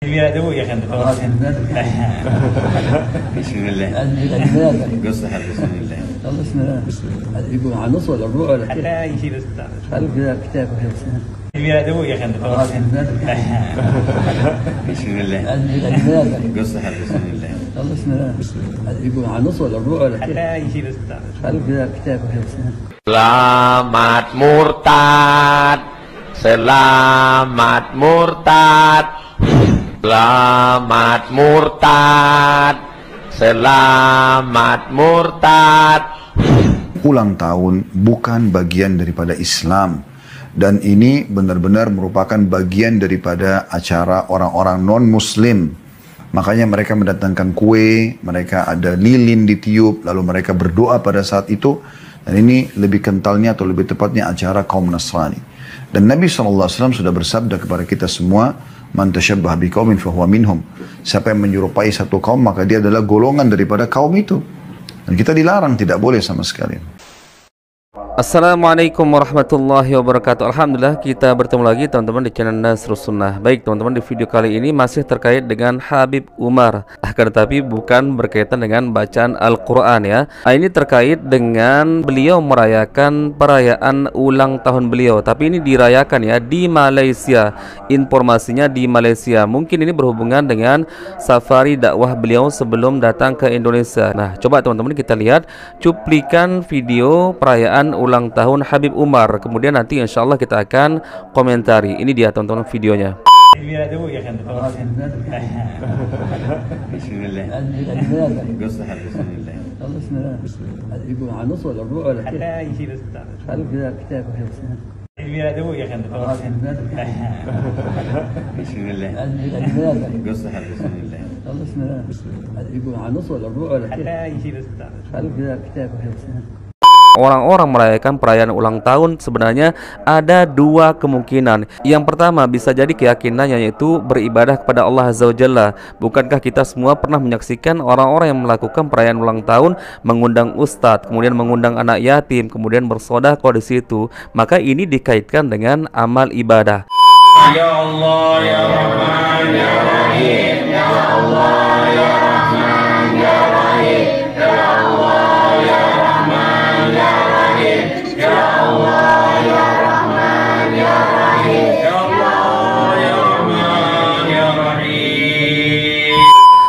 كبيرة دوق يا أخي أنت بسم الله قصة بسم الله بسم الله يقول عن نص ولا الربع ولا حتى يشيل الستار قالوا كذا كتاب كبيرة دوق يا أخي أنت بسم الله قصة بسم الله بسم الله يقول عن نص ولا الربع ولا حتى يشيل الستار قالوا كذا كتاب Selamat murtad, selamat murtad, selamat murtad, selamat murtad. Ulang tahun bukan bagian daripada Islam, dan ini benar-benar merupakan bagian daripada acara orang-orang non-muslim. Makanya mereka mendatangkan kue, mereka ada lilin ditiup, lalu mereka berdoa pada saat itu. Dan ini lebih kentalnya atau lebih tepatnya acara kaum Nasrani. Dan Nabi SAW sudah bersabda kepada kita semua, "Man tashabbaha biqaumin fahuwa minhum." Siapa yang menyerupai satu kaum, maka dia adalah golongan daripada kaum itu. Dan kita dilarang, tidak boleh sama sekali. Assalamualaikum warahmatullahi wabarakatuh. Alhamdulillah kita bertemu lagi teman-teman di channel Nasrus Sunnah. Baik teman-teman, di video kali ini masih terkait dengan Habib Umar, akan tetapi bukan berkaitan dengan bacaan Al-Quran ya. Ini terkait dengan beliau merayakan perayaan ulang tahun beliau, tapi ini dirayakan ya di Malaysia. Informasinya di Malaysia. Mungkin ini berhubungan dengan safari dakwah beliau sebelum datang ke Indonesia. Nah, coba teman-teman kita lihat cuplikan video perayaan ulang tahun Habib Umar. Kemudian nanti insya Allah kita akan komentari. Ini dia teman-teman videonya. Orang-orang merayakan perayaan ulang tahun sebenarnya ada dua kemungkinan. Yang pertama bisa jadi keyakinannya yaitu beribadah kepada Allah Azza wa Jalla. Bukankah kita semua pernah menyaksikan orang-orang yang melakukan perayaan ulang tahun mengundang ustadz, kemudian mengundang anak yatim, kemudian bersedekah di situ. Maka ini dikaitkan dengan amal ibadah. Ya Allah ya Rahman ya Rahim, ya Allah ya Rahman ya Rahim, ya Allah ya Rahman ya Rahim, ya Allah ya Rahman ya Rahim, ya Allah ya Rahman ya Rahim.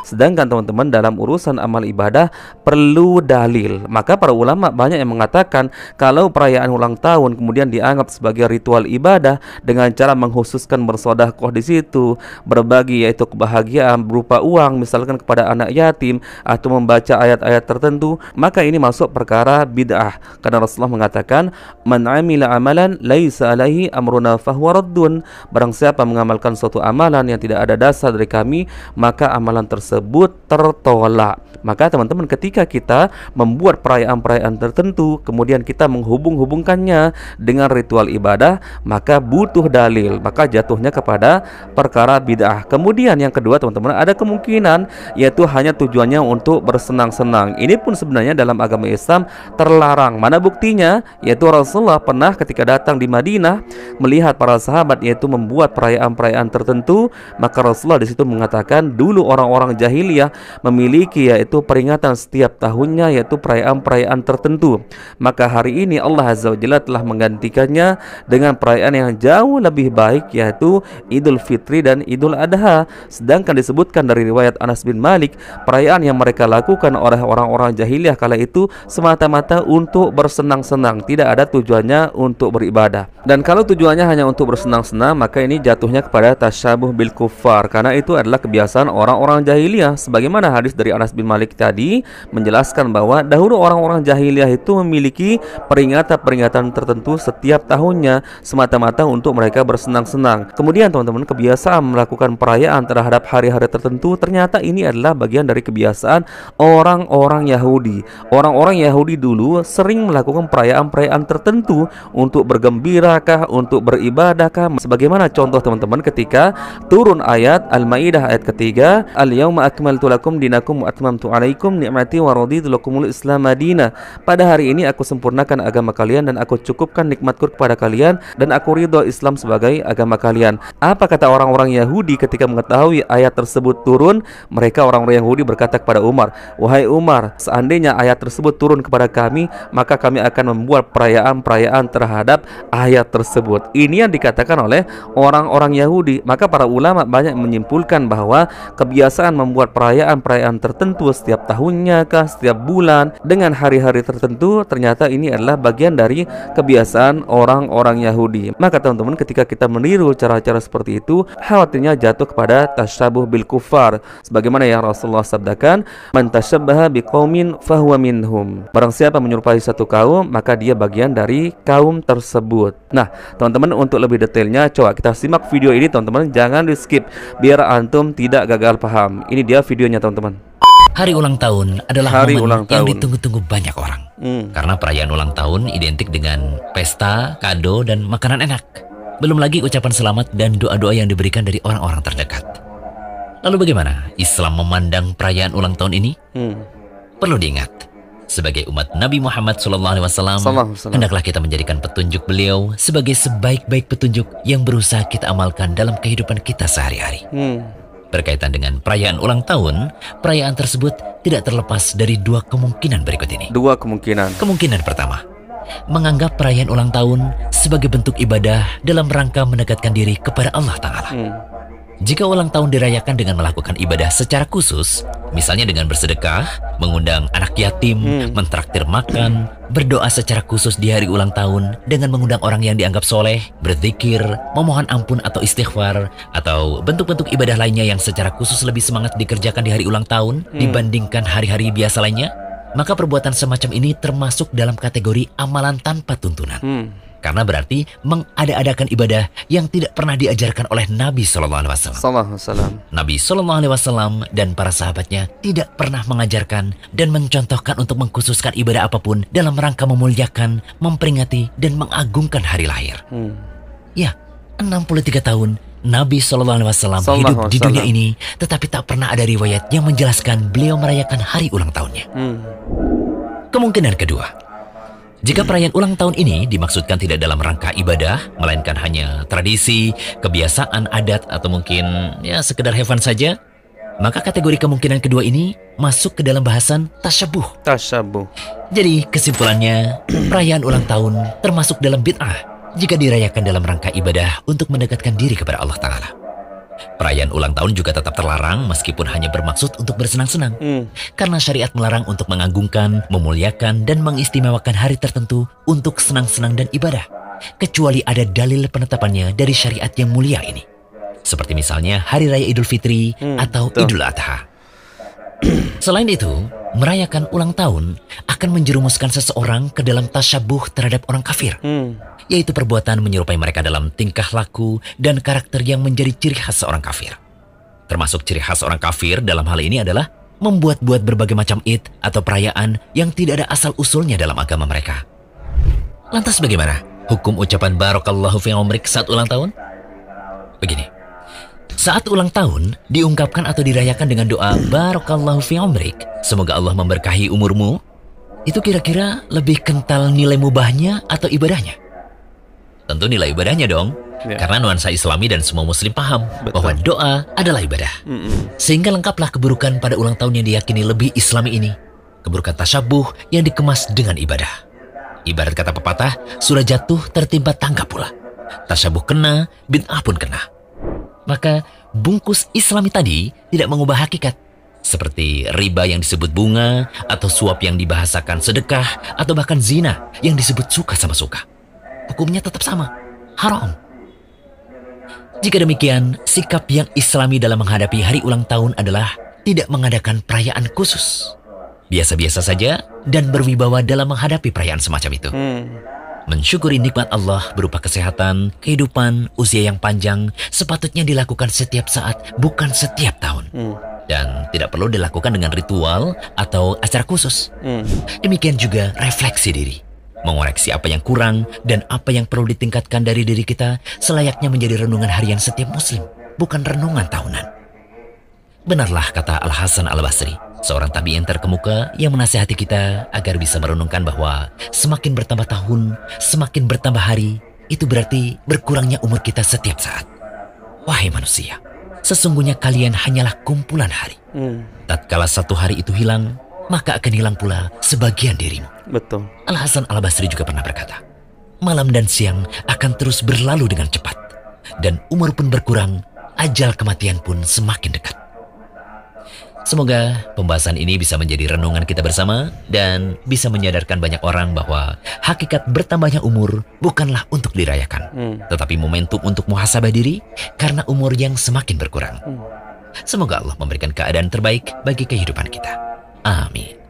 Sedangkan teman-teman dalam urusan amal ibadah perlu dalil. Maka para ulama banyak yang mengatakan kalau perayaan ulang tahun kemudian dianggap sebagai ritual ibadah dengan cara mengkhususkan bersedekah di situ, berbagi yaitu kebahagiaan berupa uang misalkan kepada anak yatim atau membaca ayat-ayat tertentu, maka ini masuk perkara bid'ah. Karena Rasulullah mengatakan, "Man 'amila amalan laisa alaihi amruna fahuwa raddun." Barang siapa mengamalkan suatu amalan yang tidak ada dasar dari kami, maka amalan tersebut tertolak. Maka teman-teman, ketika kita membuat perayaan-perayaan tertentu kemudian kita menghubung-hubungkannya dengan ritual ibadah, maka butuh dalil, maka jatuhnya kepada perkara bid'ah. Kemudian yang kedua teman-teman, ada kemungkinan yaitu hanya tujuannya untuk bersenang-senang. Ini pun sebenarnya dalam agama Islam terlarang. Mana buktinya? Yaitu Rasulullah pernah ketika datang di Madinah melihat para sahabat yaitu membuat perayaan-perayaan tertentu, maka Rasulullah di situ mengatakan dulu orang-orang jahiliyah memiliki yaitu peringatan setiap tahunnya yaitu perayaan-perayaan tertentu. Maka hari ini Allah Azza wa Jalla telah menggantikannya dengan perayaan yang jauh lebih baik yaitu Idul Fitri dan Idul Adha. Sedangkan disebutkan dari riwayat Anas bin Malik, perayaan yang mereka lakukan oleh orang-orang jahiliyah kala itu semata-mata untuk bersenang-senang, tidak ada tujuannya untuk beribadah. Dan kalau tujuannya hanya untuk bersenang-senang, maka ini jatuhnya kepada tasyabuh bil kuffar, karena itu adalah kebiasaan orang-orang jahiliyah. Sebagaimana hadis dari Anas bin Malik tadi menjelaskan bahwa dahulu orang-orang jahiliyah itu memiliki peringatan-peringatan tertentu setiap tahunnya semata-mata untuk mereka bersenang-senang. Kemudian teman-teman, kebiasaan melakukan perayaan terhadap hari-hari tertentu ternyata ini adalah bagian dari kebiasaan orang-orang Yahudi. Orang-orang Yahudi dulu sering melakukan perayaan-perayaan tertentu untuk bergembirakah, untuk beribadahkah. Sebagaimana contoh teman-teman ketika turun ayat Al-Maidah ayat ketiga, "Al-yauma Al-yawma akmaltu lakum dinakum wa atmamtu alaikum ni'mati wa raditu lakumul Islam madina. Pada hari ini aku sempurnakan agama kalian dan aku cukupkan nikmatku kepada kalian dan aku ridho Islam sebagai agama kalian. Apa kata orang-orang Yahudi ketika mengetahui ayat tersebut turun? Mereka orang-orang Yahudi berkata kepada Umar, "Wahai Umar, seandainya ayat tersebut turun kepada kami, maka kami akan membuat perayaan-perayaan terhadap ayat tersebut." Ini yang dikatakan oleh orang-orang Yahudi. Maka para ulama banyak menyimpulkan bahwa kebiasaan membuat perayaan-perayaan tertentu setiap tahunnya kah, setiap bulan dengan hari-hari tertentu, ternyata ini adalah bagian dari kebiasaan orang-orang Yahudi. Maka teman-teman, ketika kita meniru cara-cara seperti itu, khawatirnya jatuh kepada tasyabuh bil kufar, sebagaimana yang Rasulullah sabdakan, "Man tasyabbaha biqaumin fahuwa minhum." Barang siapa menyerupai satu kaum, maka dia bagian dari kaum tersebut. Nah, teman-teman, untuk lebih detailnya coba kita simak video ini teman-teman, jangan di skip biar antum tidak gagal paham. Ini dia videonya teman-teman. Hari ulang tahun adalah Hari momen ulang yang tahun. ditunggu-tunggu banyak orang. Karena perayaan ulang tahun identik dengan pesta, kado, dan makanan enak. Belum lagi ucapan selamat dan doa-doa yang diberikan dari orang-orang terdekat. Lalu bagaimana Islam memandang perayaan ulang tahun ini? Perlu diingat, sebagai umat Nabi Muhammad SAW, hendaklah kita menjadikan petunjuk beliau sebagai sebaik-baik petunjuk yang berusaha kita amalkan dalam kehidupan kita sehari-hari. Berkaitan dengan perayaan ulang tahun, perayaan tersebut tidak terlepas dari dua kemungkinan berikut ini. Dua kemungkinan. Kemungkinan pertama, menganggap perayaan ulang tahun sebagai bentuk ibadah dalam rangka mendekatkan diri kepada Allah Ta'ala. Jika ulang tahun dirayakan dengan melakukan ibadah secara khusus, misalnya dengan bersedekah, mengundang anak yatim, mentraktir makan, berdoa secara khusus di hari ulang tahun dengan mengundang orang yang dianggap soleh, berzikir, memohon ampun atau istighfar, atau bentuk-bentuk ibadah lainnya yang secara khusus lebih semangat dikerjakan di hari ulang tahun dibandingkan hari-hari biasa lainnya, maka perbuatan semacam ini termasuk dalam kategori amalan tanpa tuntunan. Karena berarti mengada-adakan ibadah yang tidak pernah diajarkan oleh Nabi SAW. Nabi SAW dan para sahabatnya tidak pernah mengajarkan dan mencontohkan untuk mengkhususkan ibadah apapun dalam rangka memuliakan, memperingati, dan mengagungkan hari lahir. Ya, 63 tahun Nabi SAW hidup di dunia ini, tetapi tak pernah ada riwayat yang menjelaskan beliau merayakan hari ulang tahunnya. Kemungkinan kedua, jika perayaan ulang tahun ini dimaksudkan tidak dalam rangka ibadah, melainkan hanya tradisi, kebiasaan, adat, atau mungkin ya sekedar have fun saja, maka kategori kemungkinan kedua ini masuk ke dalam bahasan tasyabuh. Jadi kesimpulannya, perayaan ulang tahun termasuk dalam bid'ah jika dirayakan dalam rangka ibadah untuk mendekatkan diri kepada Allah Ta'ala. Perayaan ulang tahun juga tetap terlarang meskipun hanya bermaksud untuk bersenang-senang. Karena syariat melarang untuk mengagungkan, memuliakan, dan mengistimewakan hari tertentu untuk senang-senang dan ibadah, kecuali ada dalil penetapannya dari syariat yang mulia ini. Seperti misalnya Hari Raya Idul Fitri atau Idul Adha. Selain itu, merayakan ulang tahun akan menjerumuskan seseorang ke dalam tasyabuh terhadap orang kafir, yaitu perbuatan menyerupai mereka dalam tingkah laku dan karakter yang menjadi ciri khas seorang kafir. Termasuk ciri khas orang kafir dalam hal ini adalah membuat-buat berbagai macam id atau perayaan yang tidak ada asal-usulnya dalam agama mereka. Lantas bagaimana hukum ucapan Barakallahu fi umrik saat ulang tahun? Begini, saat ulang tahun diungkapkan atau dirayakan dengan doa Barakallahu fi umrik, semoga Allah memberkahi umurmu, itu kira-kira lebih kental nilai mubahnya atau ibadahnya? Tentu nilai ibadahnya dong, karena nuansa Islami dan semua muslim paham bahwa doa adalah ibadah. Sehingga lengkaplah keburukan pada ulang tahun yang diyakini lebih Islami ini, keburukan tasyabuh yang dikemas dengan ibadah. Ibarat kata pepatah, sudah jatuh tertimpa tangga pula. Tasyabuh kena, bid'ah pun kena. Maka bungkus Islami tadi tidak mengubah hakikat, seperti riba yang disebut bunga, atau suap yang dibahasakan sedekah, atau bahkan zina yang disebut suka sama suka. Hukumnya tetap sama, haram. Jika demikian, sikap yang Islami dalam menghadapi hari ulang tahun adalah tidak mengadakan perayaan khusus. Biasa-biasa saja dan berwibawa dalam menghadapi perayaan semacam itu. Mensyukuri nikmat Allah berupa kesehatan, kehidupan, usia yang panjang sepatutnya dilakukan setiap saat, bukan setiap tahun. Dan tidak perlu dilakukan dengan ritual atau acara khusus. Demikian juga refleksi diri, mengoreksi apa yang kurang dan apa yang perlu ditingkatkan dari diri kita, selayaknya menjadi renungan harian setiap muslim, bukan renungan tahunan. Benarlah kata Al-Hasan Al-Basri, seorang tabi'in terkemuka yang menasihati kita agar bisa merenungkan bahwa semakin bertambah tahun, semakin bertambah hari, itu berarti berkurangnya umur kita setiap saat. Wahai manusia, sesungguhnya kalian hanyalah kumpulan hari. Tatkala satu hari itu hilang, maka akan hilang pula sebagian dirimu. Betul. Al-Hasan Al-Basri juga pernah berkata, malam dan siang akan terus berlalu dengan cepat, dan umur pun berkurang, ajal kematian pun semakin dekat. Semoga pembahasan ini bisa menjadi renungan kita bersama dan bisa menyadarkan banyak orang bahwa hakikat bertambahnya umur bukanlah untuk dirayakan, tetapi momentum untuk muhasabah diri karena umur yang semakin berkurang. Semoga Allah memberikan keadaan terbaik bagi kehidupan kita. Amin.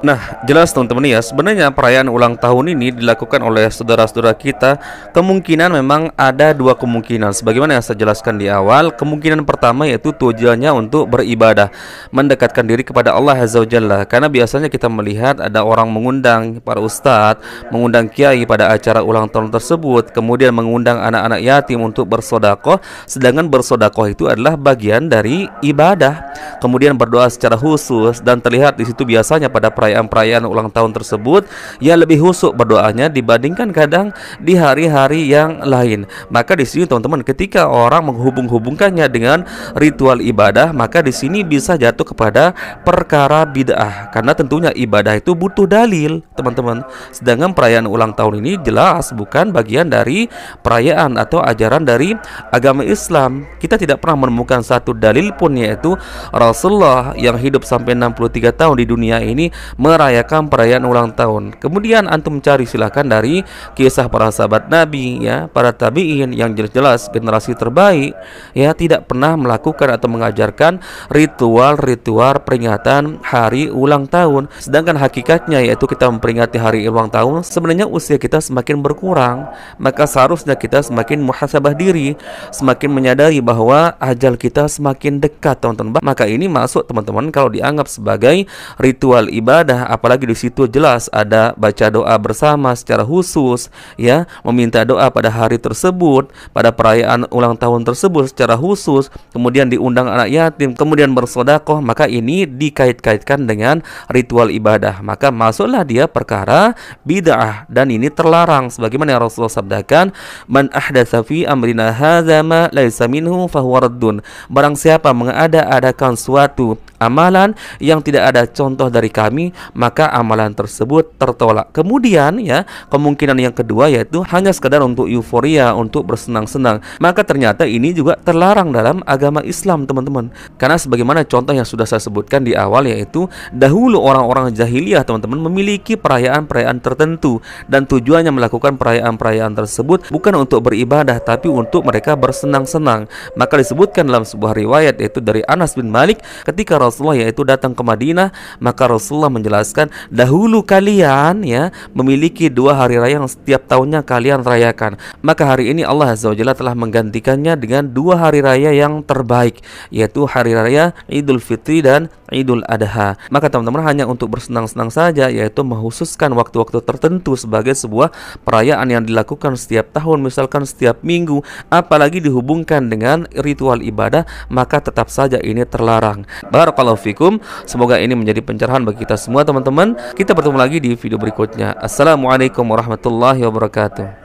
Nah, jelas teman-teman ya, sebenarnya perayaan ulang tahun ini dilakukan oleh saudara-saudara kita. Kemungkinan memang ada dua kemungkinan. Sebagaimana yang saya jelaskan di awal, kemungkinan pertama yaitu tujuannya untuk beribadah, mendekatkan diri kepada Allah Azza wa Jalla. Karena biasanya kita melihat ada orang mengundang para ustadz, mengundang kiai pada acara ulang tahun tersebut, kemudian mengundang anak-anak yatim untuk bersodakoh, sedangkan bersodakoh itu adalah bagian dari ibadah. Kemudian berdoa secara khusus, dan terlihat di situ biasanya pada perayaan ulang tahun tersebut ya lebih khusyuk berdoanya dibandingkan kadang di hari-hari yang lain. Maka di sini teman-teman, ketika orang menghubung-hubungkannya dengan ritual ibadah, maka di sini bisa jatuh kepada perkara bid'ah, karena tentunya ibadah itu butuh dalil, teman-teman. Sedangkan perayaan ulang tahun ini jelas bukan bagian dari perayaan atau ajaran dari agama Islam. Kita tidak pernah menemukan satu dalil pun, yaitu Rasulullah yang hidup sampai 63 tahun di dunia ini merayakan perayaan ulang tahun. Kemudian antum cari silakan dari kisah para sahabat Nabi ya, para tabi'in yang jelas-jelas generasi terbaik ya, tidak pernah melakukan atau mengajarkan ritual-ritual peringatan hari ulang tahun. Sedangkan hakikatnya yaitu kita memperingati hari ulang tahun, sebenarnya usia kita semakin berkurang, maka seharusnya kita semakin muhasabah diri, semakin menyadari bahwa ajal kita semakin dekat, teman-teman. Maka ini masuk teman-teman kalau dianggap sebagai ritual ibadah, apalagi di situ jelas ada baca doa bersama secara khusus ya, meminta doa pada hari tersebut, pada perayaan ulang tahun tersebut secara khusus, kemudian diundang anak yatim, kemudian bersedekah, maka ini dikait-kaitkan dengan ritual ibadah, maka masuklah dia perkara bid'ah, dan ini terlarang sebagaimana yang Rasulullah sabdakan, man ahdatsa fi amrina hadza ma laisa minhu fahuwa raddun. Barang siapa mengada-adakan suatu amalan yang tidak ada contoh dari kami, maka amalan tersebut tertolak. Kemudian ya, kemungkinan yang kedua yaitu hanya sekadar untuk euforia, untuk bersenang-senang, maka ternyata ini juga terlarang dalam agama Islam, teman-teman. Karena sebagaimana contoh yang sudah saya sebutkan di awal, yaitu dahulu orang-orang jahiliyah, teman-teman, memiliki perayaan-perayaan tertentu, dan tujuannya melakukan perayaan-perayaan tersebut bukan untuk beribadah, tapi untuk mereka bersenang-senang. Maka disebutkan dalam sebuah riwayat yaitu dari Anas bin Malik, ketika Rasulullah yaitu datang ke Madinah, maka Rasulullah menjelaskan, dahulu kalian ya memiliki 2 hari raya yang setiap tahunnya kalian rayakan, maka hari ini Allah Azza wa Jalla telah menggantikannya dengan 2 hari raya yang terbaik, yaitu hari raya Idul Fitri dan Idul Adha. Maka teman-teman hanya untuk bersenang-senang saja, yaitu menghususkan waktu-waktu tertentu sebagai sebuah perayaan yang dilakukan setiap tahun, misalkan setiap minggu, apalagi dihubungkan dengan ritual ibadah, maka tetap saja ini terlarang. Barakallahu fikum. Semoga ini menjadi pencerahan bagi kita semua, teman-teman. Kita bertemu lagi di video berikutnya. Assalamualaikum warahmatullahi wabarakatuh.